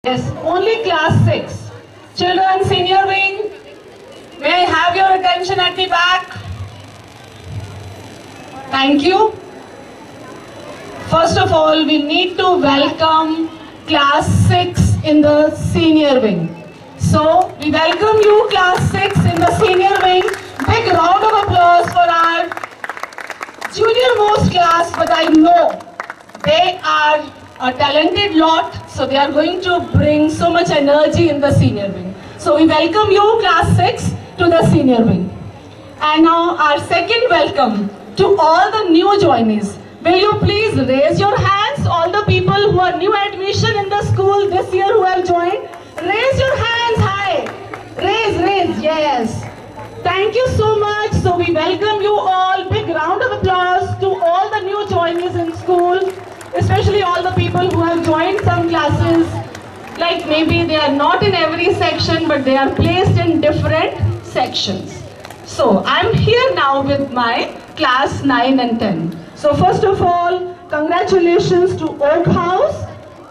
Yes, only class 6. Children, senior wing, may I have your attention at the back? Thank you. First of all, we need to welcome class 6 in the senior wing. So, we welcome you class 6 in the senior wing. Big round of applause for our junior most class, but I know they are a talented lot, so they are going to bring so much energy in the senior wing. So we welcome you class 6 to the senior wing. And now our second welcome to all the new joinees. Will you please raise your hands, all the people who are new admission in the school this year who have joined? Raise your hands high. Raise, yes. Thank you so much. So we welcome you all. Big round of applause to all the new joinees in school, especially all the people who have joined some classes. Like maybe they are not in every section, but they are placed in different sections. So I'm here now with my class 9 and 10. So first of all, congratulations to Oak House,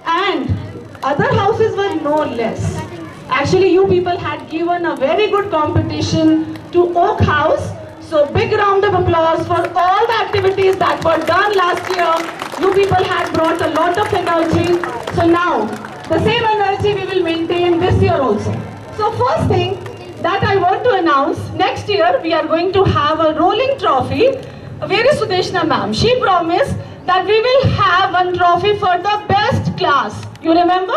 and other houses were no less. Actually, you people had given a very good competition to Oak House. So big round of applause for all the activities that were done last year. You people had brought a lot of energy. So now, the same energy we will maintain this year also. So first thing that I want to announce, next year we are going to have a rolling trophy. Where is Sudeshna ma'am? She promised that we will have one trophy for the best class. You remember?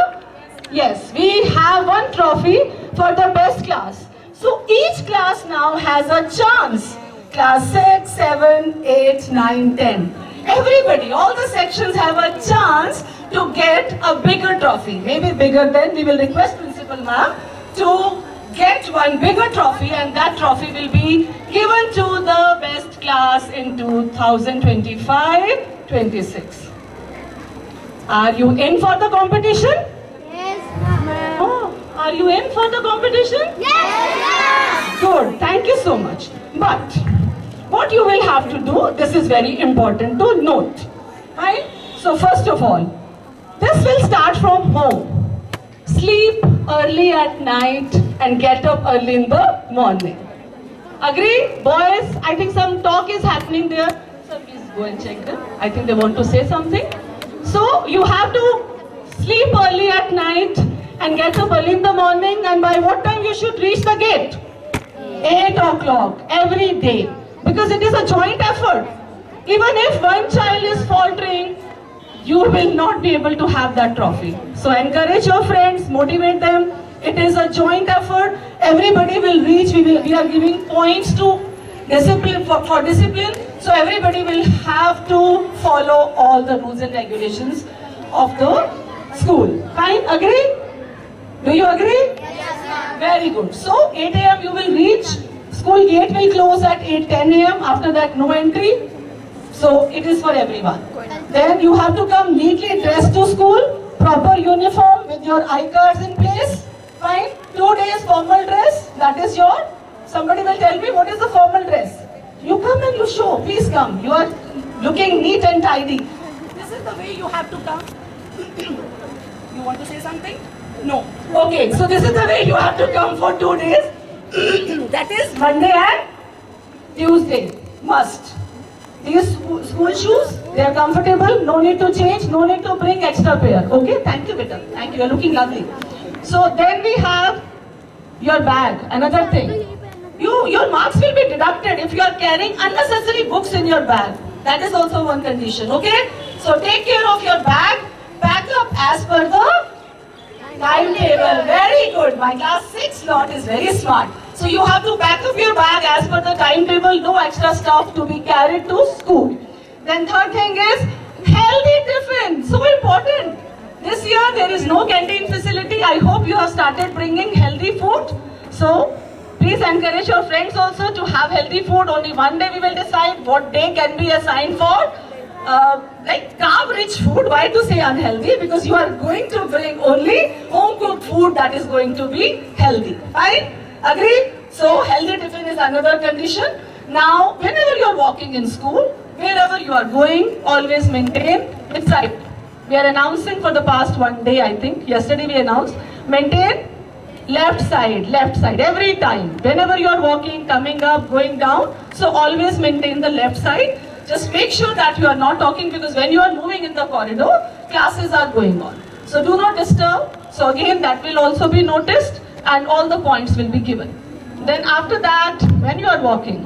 Yes, we have one trophy for the best class. So each class now has a chance. Class 6, 7, 8, 9, 10. Everybody, all the sections have a chance to get a bigger trophy. Maybe bigger than, we will request Principal Ma'am to get one bigger trophy, and that trophy will be given to the best class in 2025-26. Are you in for the competition? Yes, ma'am. Oh, are you in for the competition? Yes. Good, thank you so much. But what you will have to do, this is very important to note. Right? So first of all, this will start from home. Sleep early at night and get up early in the morning. Agree? Boys, I think some talk is happening there. So please go and check them. I think they want to say something. So you have to sleep early at night and get up early in the morning, and by what time you should reach the gate? 8 o'clock every day, because it is a joint effort. Even if one child is faltering, you will not be able to have that trophy. So encourage your friends, motivate them. It is a joint effort. Everybody will reach. We are giving points to discipline for discipline. So everybody will have to follow all the rules and regulations of the school. Fine? Agree? Do you agree? Yes, ma'am. Very good. So 8 a.m. you will reach. School gate will close at 8:10 a.m. After that, no entry. So it is for everyone. Then you have to come neatly dressed to school, proper uniform with your I-cards in place. Fine. 2 days formal dress. That is your. Somebody will tell me what is the formal dress. You come and you show. Please come. You are looking neat and tidy. This is the way you have to come. You want to say something? No. Okay, so this is the way you have to come for 2 days. That is Monday and Tuesday. Must. These school shoes, they are comfortable. No need to change. No need to bring extra pair. Okay, thank you, beta. Thank you. You are looking lovely. So then we have your bag. Another thing. Your marks will be deducted if you are carrying unnecessary books in your bag. That is also one condition. Okay. So take care of your bag. Pack up as per the timetable. Very good. My class 6 lot is very smart. So you have to pack up your bag as per the timetable. No extra stuff to be carried to school. Then third thing is healthy tiffin. So important. This year there is no canteen facility. I hope you have started bringing healthy food. So please encourage your friends also to have healthy food. Only one day we will decide what day can be assigned for. Like carb-rich food. Why to say unhealthy? Because you are going to bring only home-cooked food that is going to be healthy. Fine? Agree? So healthy tiffin is another condition. Now, whenever you are walking in school, wherever you are going, always maintain with right. we are announcing for the past one day, I think, yesterday we announced, maintain left side, every time. Whenever you are walking, coming up, going down, so always maintain the left side. Just make sure that you are not talking, because when you are moving in the corridor, classes are going on. So do not disturb. So again, that will also be noticed and all the points will be given. Then after that, when you are walking,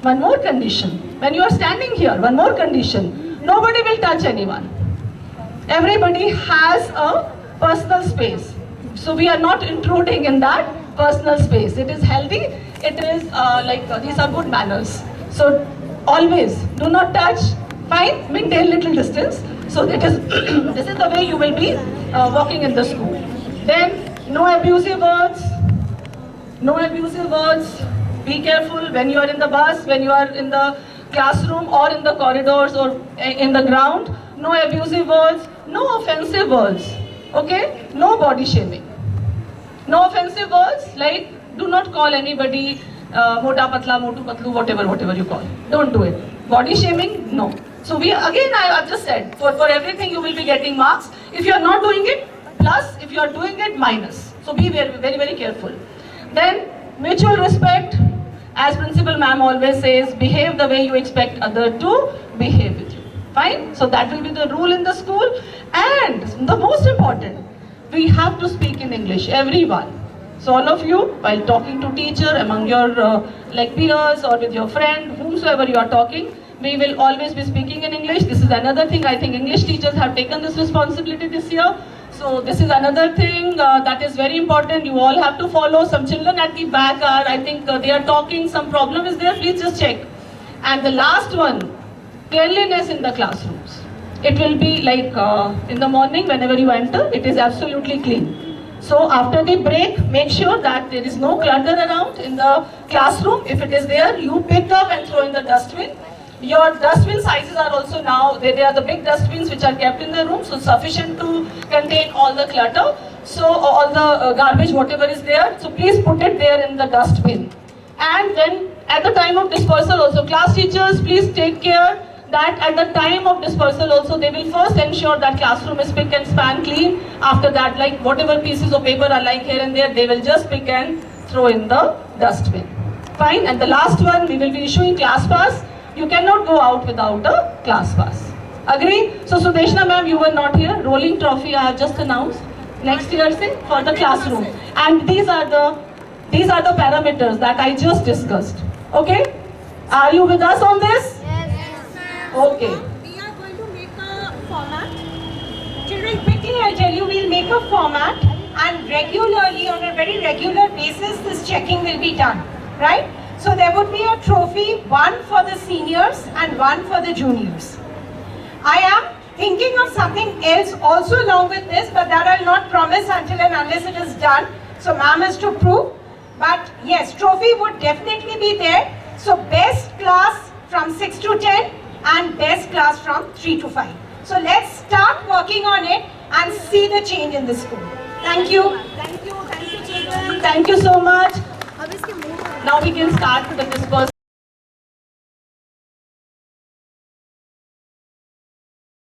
one more condition. When you are standing here, one more condition. Nobody will touch anyone. Everybody has a personal space. So we are not intruding in that personal space. It is healthy. It is these are good manners. So always do not touch. Fine, maintain little distance. So it is this is the way you will be walking in the school. Then no abusive words. No abusive words. Be careful when you are in the bus, when you are in the classroom or in the corridors or in the ground. No abusive words. No offensive words. Okay? No body shaming. No offensive words, like do not call anybody mota patla, motu patlu, whatever you call. Don't do it. Body shaming, no. So I have just said, for everything you will be getting marks. If you are not doing it, plus. If you are doing it, minus. So be very careful. Then mutual respect. As Principal Ma'am always says, behave the way you expect other to behave with you. Fine? So that will be the rule in the school. And the most important, we have to speak in English, everyone. So all of you, while talking to teacher, among your peers or with your friend, whomsoever you are talking, we will always be speaking in English. This is another thing. I think English teachers have taken this responsibility this year. So this is another thing that is very important. You all have to follow. Some children at the back are, I think they are talking, some problem is there, please just check. And the last one, cleanliness in the classrooms. It will be like in the morning, whenever you enter, it is absolutely clean. So after the break, make sure that there is no clutter around in the classroom. If it is there, you pick up and throw in the dustbin. Your dustbin sizes are also now, they are the big dustbins which are kept in the room, so sufficient to contain all the clutter. So all the garbage, whatever is there, so please put it there in the dustbin. And then at the time of dispersal also, class teachers, please take care that at the time of dispersal also, they will first ensure that classroom is pick and span clean. After that, like whatever pieces of paper are lying here and there, they will just pick and throw in the dustbin. Fine. And the last one, we will be issuing class pass. You cannot go out without a class pass. Agree? So Sudeshna ma'am, you were not here. Rolling trophy I have just announced. Next year say for the classroom. And these are the parameters that I just discussed. Okay? Are you with us on this? Yes, ma'am. Okay. We are going to make a format. Children, quickly I'll tell you, we'll make a format and regularly, on a very regular basis, this checking will be done. Right? So there would be a trophy, one for the seniors and one for the juniors. I am thinking of something else also along with this, but that I'll not promise until and unless it is done. So ma'am is to prove. But yes, trophy would definitely be there. So best class from 6 to 10 and best class from 3 to 5. So let's start working on it and see the change in the school. Thank you. Thank you children. Thank you so much. Now we can start the dispersal.